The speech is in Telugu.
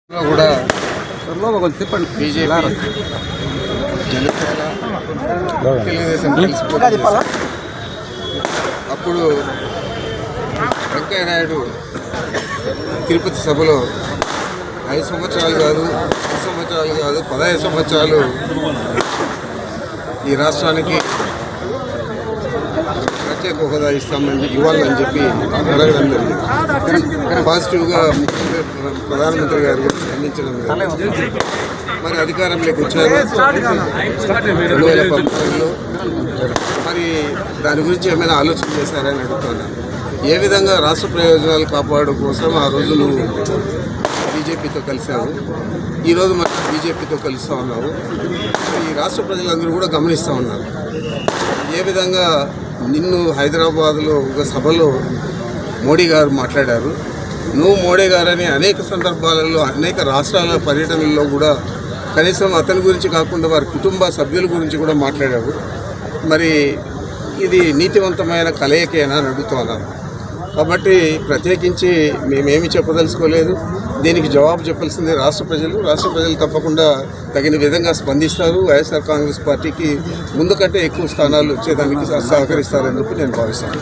కూడా బీజేపీ జనసేన తెలుగుదేశం కలిసిపోతుంది. అప్పుడు వెంకయ్య నాయుడు తిరుపతి సభలో 5 సంవత్సరాలు కాదు 10 సంవత్సరాలు కాదు 15 సంవత్సరాలు ఈ రాష్ట్రానికి ప్రత్యేక హోదా ఇస్తామని ఇవ్వాలని చెప్పి అడగడం జరిగింది. పాజిటివ్గా ప్రధానమంత్రి గారు స్పందించడం జరిగింది. మరి అధికారంలోకి వచ్చారు 2019లో. మరి దాని గురించి ఏమైనా ఆలోచన చేశారని అడుగుతున్నాను. ఏ విధంగా రాష్ట్ర ప్రయోజనాలు కాపాడు కోసం ఆ రోజు నువ్వు బీజేపీతో కలిసావు, ఈరోజు మనం బీజేపీతో కలుస్తూ ఉన్నావు. ఈ రాష్ట్ర ప్రజలందరూ కూడా గమనిస్తూ ఉన్నారు. ఏ విధంగా నిన్ను హైదరాబాద్లో ఒక సభలో మోడీ గారు మాట్లాడారు. నువ్వు మోడీ గారని అనేక సందర్భాలలో అనేక రాష్ట్రాల పర్యటనల్లో కూడా కనీసం అతని గురించి కాకుండా వారి కుటుంబ సభ్యుల గురించి కూడా మాట్లాడారు. మరి ఇది నీతివంతమైన కలయికేనా అని అడుగుతున్నాను. కాబట్టి ప్రత్యేకించి మేమేమి చెప్పదలుచుకోలేదు. దీనికి జవాబు చెప్పాల్సింది రాష్ట్ర ప్రజలు తప్పకుండా తగిన విధంగా స్పందిస్తారు. వైఎస్ఆర్ కాంగ్రెస్ పార్టీకి ముందు కంటే ఎక్కువ స్థానాలు వచ్చేదానికి సహకరిస్తారని చెప్పి నేను భావిస్తాను.